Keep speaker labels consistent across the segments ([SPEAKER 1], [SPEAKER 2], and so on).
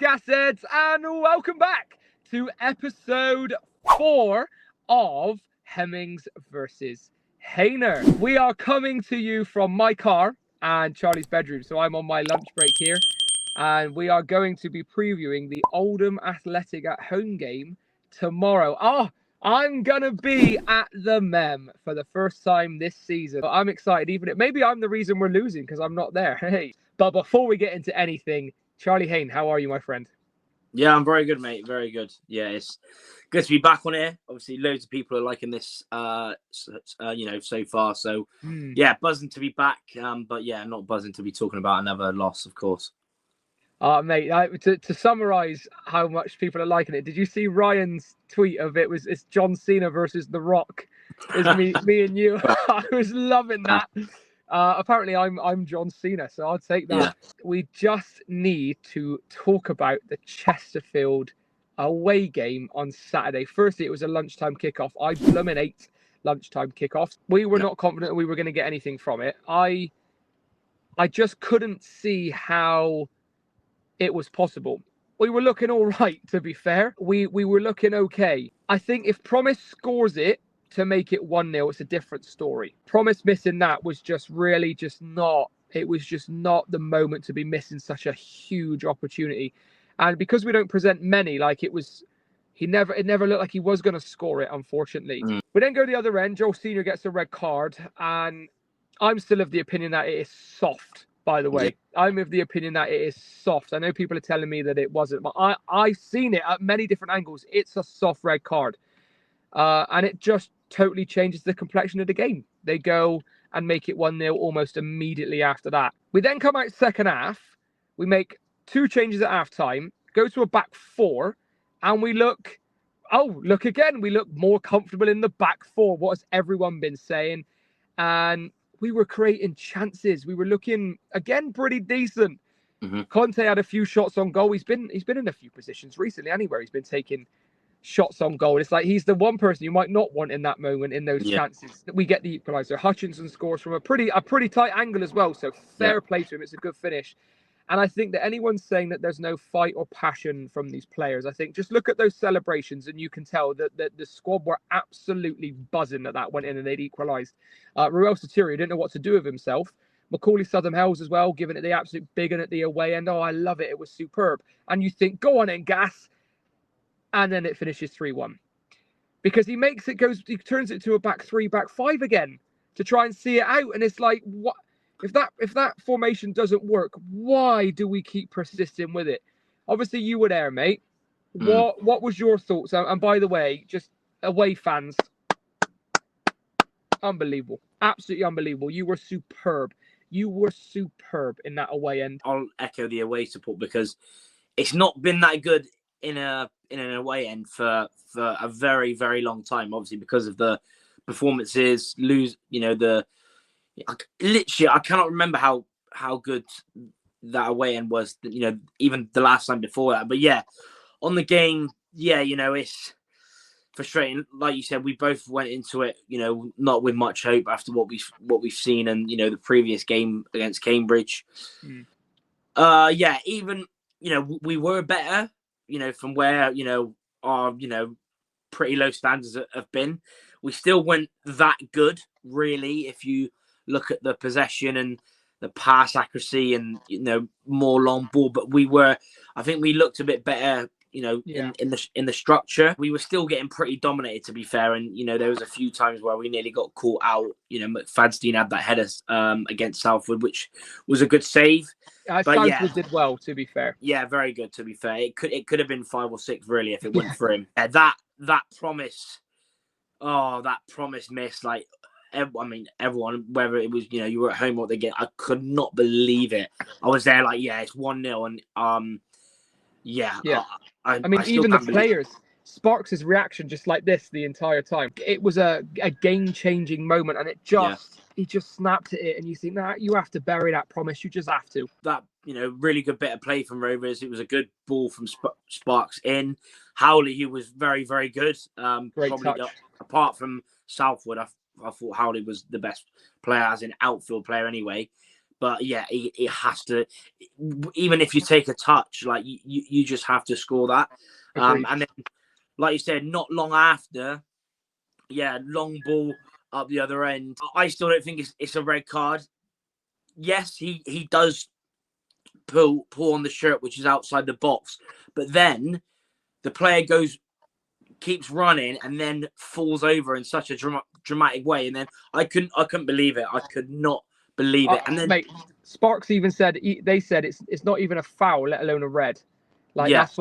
[SPEAKER 1] Gasheads, and welcome back to episode 4 of Hemmings versus HAYNER. We are coming to you from my car and Charlie's bedroom, so I'm on my lunch break here, and we are going to be previewing the Oldham Athletic at home game tomorrow. I'm gonna be at the Mem for the first time this season. I'm excited, maybe I'm the reason we're losing because I'm not there. Hey, but before we get into anything, Charlie Hayne, how are you, my friend?
[SPEAKER 2] Yeah, I'm very good, mate. Very good. Yeah, it's good to be back on here. Obviously, loads of people are liking this, so far. So, yeah, buzzing to be back. But yeah, not buzzing to be talking about another loss, of course.
[SPEAKER 1] Mate, to summarise how much people are liking it, did you see Ryan's tweet of it? It's John Cena versus The Rock. It's me and you. I was loving that. Apparently, I'm John Cena, so I'll take that. Yeah. We just need to talk about the Chesterfield away game on Saturday. Firstly, it was a lunchtime kickoff. I blooming ate lunchtime kickoffs. We were not confident that we were going to get anything from it. I just couldn't see how it was possible. We were looking all right, to be fair. We were looking okay. I think if Promise scores it to make it 1-0, it's a different story. Promise missing that was just not the moment to be missing such a huge opportunity. And because we don't present many, it never looked like he was going to score it, unfortunately. We then go to the other end. Joel Senior gets a red card, and I'm still of the opinion that it is soft. By the way, I'm of the opinion that it is soft. I know people are telling me that it wasn't, but I've seen it at many different angles. It's a soft red card. And it just totally changes the complexion of the game. They go and make it 1-0 almost immediately after that. We then come out second half. We make 2 changes at half time, go to a back 4, and we look again. We look more comfortable in the back 4. What has everyone been saying? And we were creating chances. We were looking, again, pretty decent. Conte had a few shots on goal. He's been in a few positions recently anywhere. He's been taking shots on goal. It's like he's the one person you might not want in that moment, in those chances. We get the equaliser. Hutchinson scores from a pretty tight angle as well. So fair play to him. It's a good finish. And I think that anyone saying that there's no fight or passion from these players, I think just look at those celebrations and you can tell that the squad were absolutely buzzing that went in and they'd equalised. Ruel Sotirio didn't know what to do with himself. Macaulay Southern-Hells as well, giving it the absolute big one at the away end. Oh, I love it. It was superb. And you think, go on in, Gas. And then it finishes 3-1. Because he turns it to a back 3, back 5 again to try and see it out. And it's like, what? If that formation doesn't work, why do we keep persisting with it? Obviously, you were there, mate. What was your thoughts? And by the way, just away fans, unbelievable, absolutely unbelievable. You were superb. You were superb in that away end.
[SPEAKER 2] I'll echo the away support because it's not been that good in an away end for a very, very long time. Obviously, because of the performances, I cannot remember how good that away end was, even the last time before that. But yeah, on the game, it's frustrating. Like you said, we both went into it, not with much hope after what we've seen and, the previous game against Cambridge. Even, we were better, from where, our, pretty low standards have been. We still weren't that good, really, if you look at the possession and the pass accuracy and, more long ball. But I think we looked a bit better, in the structure. We were still getting pretty dominated, to be fair. And, there was a few times where we nearly got caught out. McFadden had that header against Salford, which was a good save.
[SPEAKER 1] Salford did well, to be fair.
[SPEAKER 2] Yeah, very good, to be fair. It could have been 5 or 6, really, if it went for him. That promise. Oh, that promise miss. Everyone, whether it was, you were at home or they get, I could not believe it. I was there it's 1-0. And,
[SPEAKER 1] even the players, Sparks' reaction just like this the entire time. It was a game-changing moment, and he just snapped at it, and you think, nah, you have to bury that promise. You just have to.
[SPEAKER 2] That, really good bit of play from Rovers. It was a good ball from Sparks in. Howley, he was very, very good.
[SPEAKER 1] Great touch.
[SPEAKER 2] Apart from Salford, I thought Howley was the best player, as an outfield player anyway. But yeah, it has to. Even if you take a touch, like you just have to score that. And then, like you said, not long after, yeah, long ball up the other end. I still don't think it's a red card. Yes, he does pull on the shirt, which is outside the box, but then the player keeps running and then falls over in such a dramatic way, and then I couldn't believe it. I could not believe it. And then,
[SPEAKER 1] mate, Sparks even said they said it's not even a foul, let alone a red. Like that's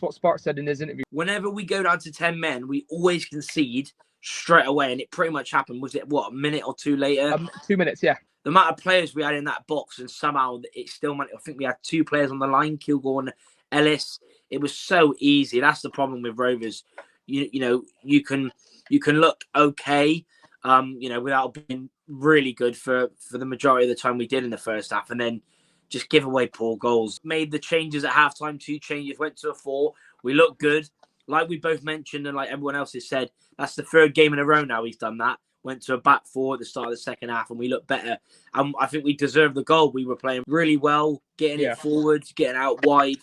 [SPEAKER 1] what Sparks said in his interview.
[SPEAKER 2] Whenever we go down to 10 men, we always concede straight away, and it pretty much happened. Was it what, a minute or two later?
[SPEAKER 1] 2 minutes, yeah.
[SPEAKER 2] The amount of players we had in that box, and somehow it still managed. I think we had 2 players on the line, Kilgore and Ellis. It was so easy. That's the problem with Rovers. You know, you can look okay, without being really good for the majority of the time we did in the first half, and then just give away poor goals. Made the changes at halftime, 2 changes, went to a 4. We looked good. Like we both mentioned, and like everyone else has said, that's the 3rd game in a row now he's done that. Went to a back 4 at the start of the second half, and we looked better. And I think we deserved the goal. We were playing really well, getting it forward, getting out wide.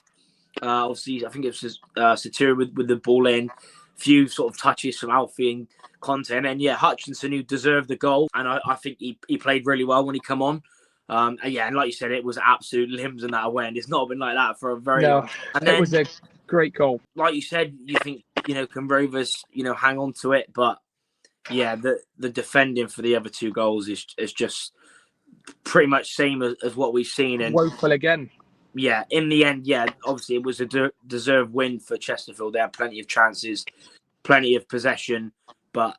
[SPEAKER 2] Obviously, I think it was Satira with the ball in. Few sort of touches from Alfie and Conte. And then, Hutchinson, who deserved the goal. And I think he played really well when he come on. And like you said, it was absolute limbs in that away. And it's not been like that for a very long time. And then,
[SPEAKER 1] it was a great goal.
[SPEAKER 2] Like you said, you think, can Rovers, hang on to it. But, yeah, the defending for the other 2 goals is just pretty much same as what we've seen. And
[SPEAKER 1] woeful again.
[SPEAKER 2] Yeah, in the end, obviously it was a deserved win for Chesterfield. They had plenty of chances, plenty of possession. But,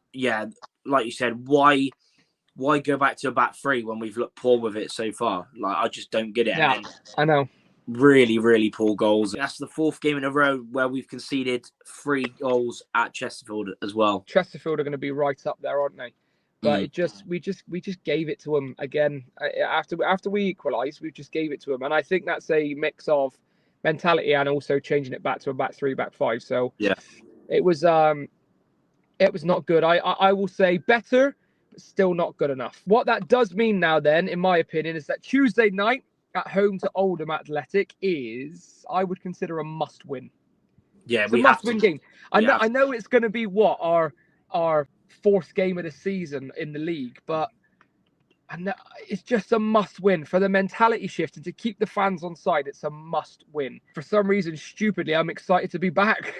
[SPEAKER 2] like you said, why go back to a back 3 when we've looked poor with it so far? Like, I just don't get it.
[SPEAKER 1] Yeah, I know.
[SPEAKER 2] Really, really poor goals. That's the 4th game in a row where we've conceded 3 goals at Chesterfield as well.
[SPEAKER 1] Chesterfield are going to be right up there, aren't they? But we just gave it to them again. After we equalised, we just gave it to them, and I think that's a mix of mentality and also changing it back to a back 3, back 5. So it was not good. I will say better, but still not good enough. What that does mean now, then, in my opinion, is that Tuesday night at home to Oldham Athletic is, I would consider, a must-win.
[SPEAKER 2] Yeah,
[SPEAKER 1] it's a must-win game. I know it's going to be our 4th game of the season in the league, but it's just a must-win for the mentality shift and to keep the fans on side. It's a must-win. For some reason, stupidly, I'm excited to be back.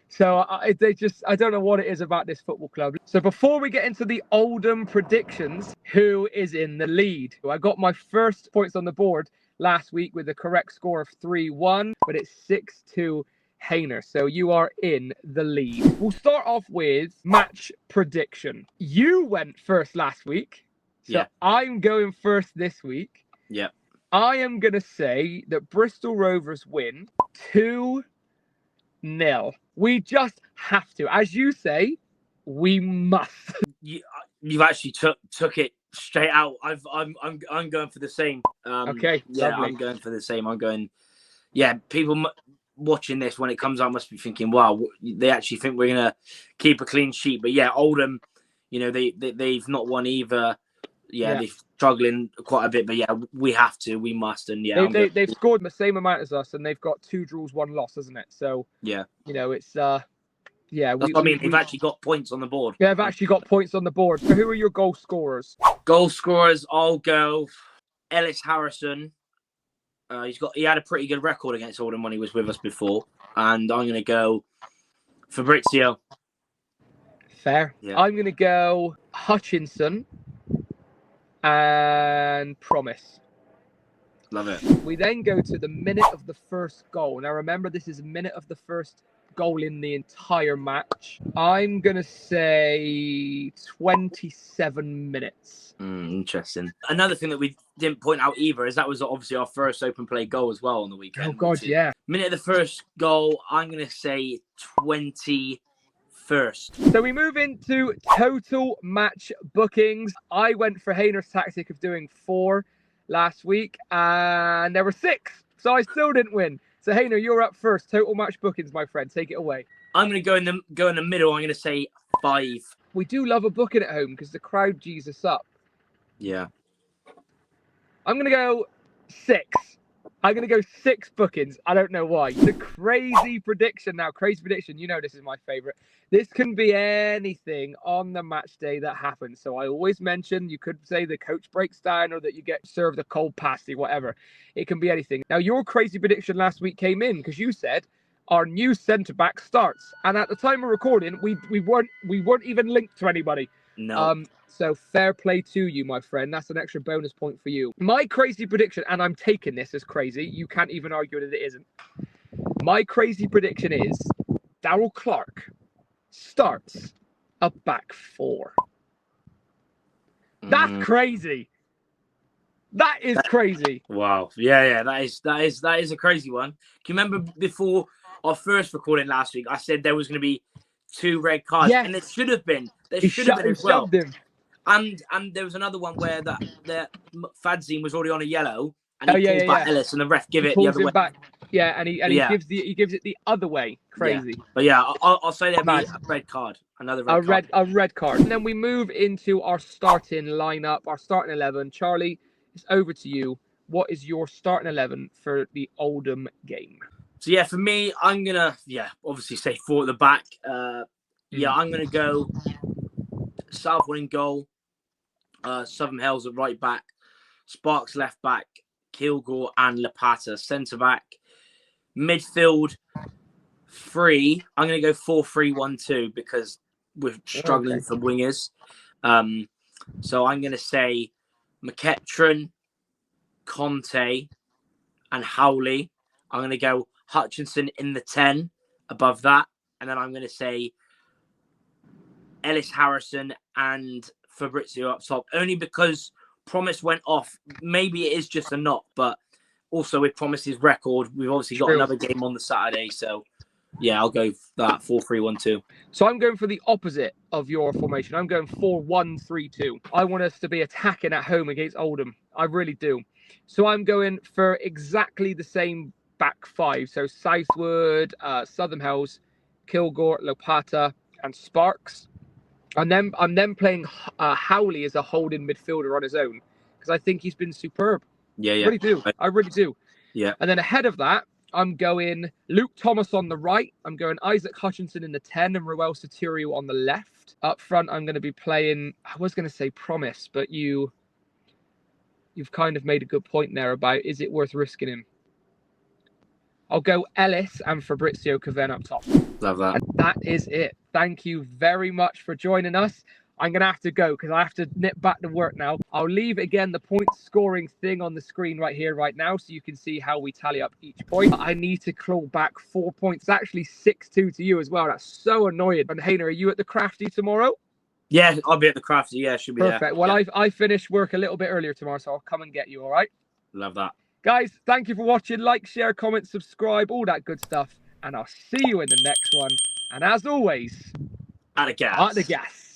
[SPEAKER 1] So I don't know what it is about this football club. So before we get into the Oldham predictions, who is in the lead? I got my first points on the board last week with the correct score of 3-1, but it's 6-2 HAYNER. So you are in the lead. We'll start off with match prediction. You went first last week. So I'm going first this week.
[SPEAKER 2] Yeah.
[SPEAKER 1] I am going to say that Bristol Rovers win 2-0. We just have to. As you say, we must.
[SPEAKER 2] You've actually took it straight out. I'm going for the same.
[SPEAKER 1] Okay.
[SPEAKER 2] Yeah,
[SPEAKER 1] lovely.
[SPEAKER 2] I'm going for the same. I'm going. Yeah, people watching this when it comes out must be thinking, wow, they actually think we're gonna keep a clean sheet. But Oldham, they've not won either. They're struggling quite a bit, but we have to, we must, and
[SPEAKER 1] they've scored the same amount as us, and they've got 2 draws, 1 loss, isn't it? So it's
[SPEAKER 2] that's what I mean. They've actually got points on the board.
[SPEAKER 1] Yeah, they've actually got points on the board. So who are your goal scorers?
[SPEAKER 2] Goal scorers, I'll go Ellis Harrison. He had a pretty good record against Oldham when he was with us before, and I'm going to go Fabrizio.
[SPEAKER 1] Fair. Yeah. I'm going to go Hutchinson and Promise.
[SPEAKER 2] Love it.
[SPEAKER 1] We then go to the minute of the first goal. Now remember, this is a minute of the first goal in the entire match. I'm going to say 27 minutes.
[SPEAKER 2] Interesting. Another thing that we didn't point out either is that was obviously our first open play goal as well on the weekend.
[SPEAKER 1] Oh, God, yeah.
[SPEAKER 2] Minute of the first goal, I'm going to say 21st.
[SPEAKER 1] So we move into total match bookings. I went for HAYNER's tactic of doing 4 last week, and there were 6. So I still didn't win. So HAYNER, you're up first. Total match bookings, my friend. Take it away.
[SPEAKER 2] I'm going to go in the middle. I'm going to say 5.
[SPEAKER 1] We do love a booking at home because the crowd G's us up.
[SPEAKER 2] Yeah.
[SPEAKER 1] I'm going to go 6. I'm going to go 6 bookings. I don't know why. The crazy prediction now. Crazy prediction. You know this is my favourite. This can be anything on the match day that happens. So I always mention, you could say the coach breaks down or that you get served a cold pasty, whatever. It can be anything. Now, your crazy prediction last week came in because you said our new centre-back starts. And at the time of recording, we weren't even linked to anybody.
[SPEAKER 2] No.
[SPEAKER 1] So fair play to you, my friend. That's an extra bonus point for you. My crazy prediction, and I'm taking this as crazy. You can't even argue that it isn't. My crazy prediction is Darryl Clark starts a back 4. That's crazy. That is crazy.
[SPEAKER 2] Wow. Yeah. That is a crazy one. Can you remember before our first recording last week, I said there was going to be 2 red cards,
[SPEAKER 1] Yes.
[SPEAKER 2] and it should have been. There should have been as well.
[SPEAKER 1] Him.
[SPEAKER 2] And there was another one where the Fadzine was already on a yellow, and he pulls back Ellis, and the ref give it the other way.
[SPEAKER 1] Back. Yeah, and he gives it the other way. Crazy.
[SPEAKER 2] Yeah. But yeah, I'll say there'll be a red card, another red card.
[SPEAKER 1] A red card. And then we move into our starting lineup, our starting 11. Charlie, it's over to you. What is your starting 11 for the Oldham game?
[SPEAKER 2] So yeah, for me, I'm gonna obviously say 4 at the back. I'm gonna go Southwood in goal, Southern Hills at right back, Sparks left back, Kilgore and Lapata centre back. Midfield 3, I'm going to go 4-3-1-2 because we're struggling for wingers. So I'm going to say McEachran, Conte and Howley. I'm going to go Hutchinson in the 10 above that. And then I'm going to say Ellis Harrison and Fabrizio up top, only because Promise went off. Maybe it is just a knock, but also with Promise's record, we've obviously got another game on the Saturday. So, yeah, I'll go that 4-3-1-2.
[SPEAKER 1] So I'm going for the opposite of your formation. I'm going 4-1-3-2. I want us to be attacking at home against Oldham. I really do. So I'm going for exactly the same back 5. So Southwood, Southern Hills, Kilgore, Lopata, and Sparks. And then I'm then playing Howley as a holding midfielder on his own because I think he's been superb.
[SPEAKER 2] Yeah.
[SPEAKER 1] I really do.
[SPEAKER 2] Yeah.
[SPEAKER 1] And then ahead of that, I'm going Luke Thomas on the right. I'm going Isaac Hutchinson in the 10 and Roel Satirio on the left. Up front, I'm going to be playing, I was going to say Promise, but you've kind of made a good point there about, is it worth risking him? I'll go Ellis and Fabrizio Caven up top.
[SPEAKER 2] Love that.
[SPEAKER 1] And that is it. Thank you very much for joining us. I'm going to have to go because I have to nip back to work now. I'll leave again the point scoring thing on the screen right here, right now, so you can see how we tally up each point. I need to claw back 4 points. It's actually 6-2 to you as well. That's so annoying. And HAYNER, are you at the Crafty tomorrow?
[SPEAKER 2] Yeah, I'll be at the Crafty. Yeah, should be
[SPEAKER 1] Perfect.
[SPEAKER 2] there.
[SPEAKER 1] Well,
[SPEAKER 2] yeah.
[SPEAKER 1] I finish work a little bit earlier tomorrow, so I'll come and get you, all right?
[SPEAKER 2] Love that.
[SPEAKER 1] Guys, thank you for watching. Like, share, comment, subscribe, all that good stuff. And I'll see you in the next one. And as always,
[SPEAKER 2] At the gas.
[SPEAKER 1] at the gas.